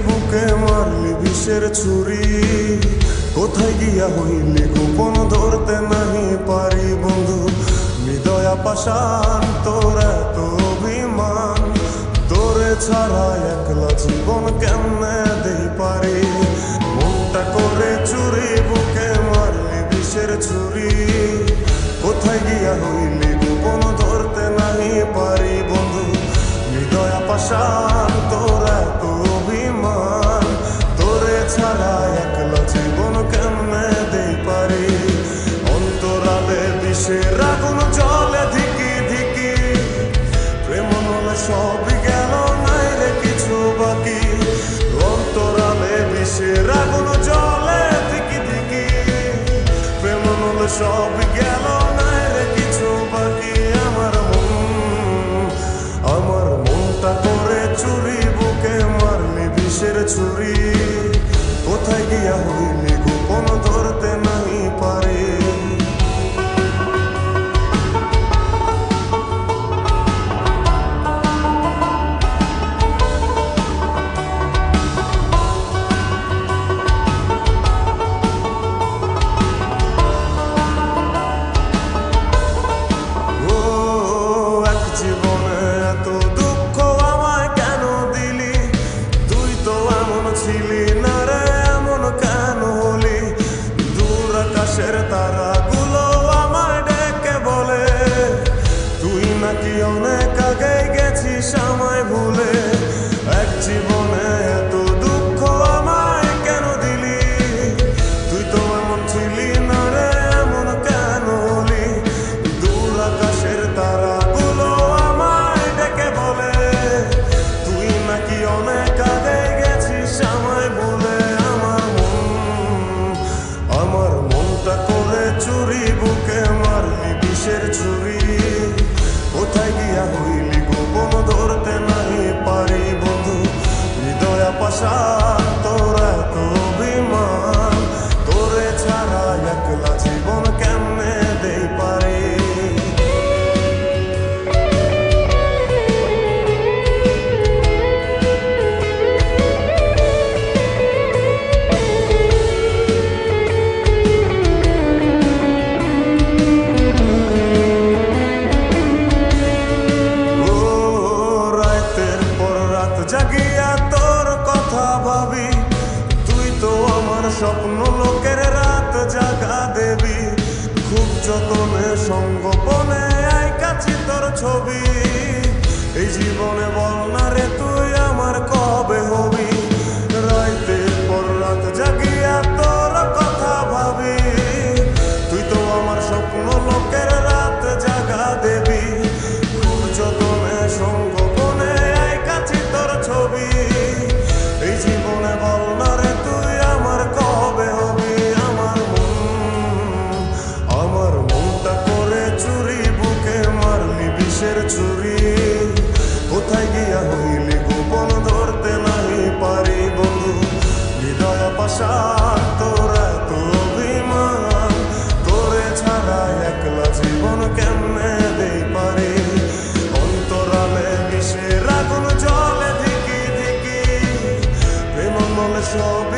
বুকে মারলি বিষের ছুরি, কোথায় গিয়া হইলি গোপন ধরতে নাহি পারি বন্ধু। হৃদয়া পাষাণ তোর এত অভিমান, তোরে ছাড়া একলা জীবন কেমনে দেই পারি। মনটা করে চুরি বুকে মারলি বিষের ছুরি, কোথায় গিয়া হইলি গোপন ধরতে নাহি পারি বন্ধু। হৃদয়া পাষাণ তোর এত অভিমান, তোরে ছাড়া একলা জীবন কেমনে দেই পারি। অন্তরালে বিষের আগুন জ্বলে ধিকি ধিকি, প্রেম নলে সবই গেল নাই রে কিছু বাকি। অন্তরালে বিষের আগুন জ্বলে ধিকি ধিকি, প্রেম নলে সবই গেল নাই রে কিছু বাকি। আমার মনটা করে চুরি বুকে মারলি বিষের ছুরি, কোথায় গিয়া হইলি গোপন ধরতে নাহি পারি। তারাগুলো আমায় ডেকে বলে, তুই নাকি অনেক আগে গেছিস আমায় ভুলে। এক জীবনে এত দুঃখ আমায় কেন দিলি, তুই তো এমন ছিলি না রে এমন কেন হলি। দূর আকাশের তারাগুলো আমায় ডেকে বলে, তুই নাকি অনেক আগে গেছিস আমায় ভুলে। আমার মনটা করে চুরি বুকে মারলি বিষের ছুরি, কোথায় গিয়া হইলি গোপন ধরতে নাহি পারি বন্ধু। হৃদয়া পাষাণ তোর এত অভিমান, তোরে ছাড়া একলা জীবন কেমনে দেই পারি। জাগিয়া তোর কথা ভাবি, তুই তো আমার স্বপ্ন লোকের রাত জাগা দেবী। খুব যতনে সঙ্গোপনে আইকাছি তোর ছবি, এই জীবনে বল না রে তুই আমার কবে হবি। রাতের পর রাত জাগিয়া তোর কথা ভাবি, তুই তো আমার স্বপ্ন লোকের রাত জাগা দেবী। খুব যতনে সঙ্গোপনে আইকাছি তোর ছবি, এই জীবনে বল না রে তুই আমার কবে হবি। আমার মনটা করে চুরি বুকে মারলি বিষের ছুরি, কোথায় গিয়া হইলি গোপন ধরতে নাহি পারি বন্ধু। হৃদয়া পাষাণ তোর এত অভিমান, তোরে ছাড়া একলা জীবন কেমনে দেই পারি। অন্তরালে বিষের আগুন জ্বলে ধিকি ধিকি, প্রেম নলে সব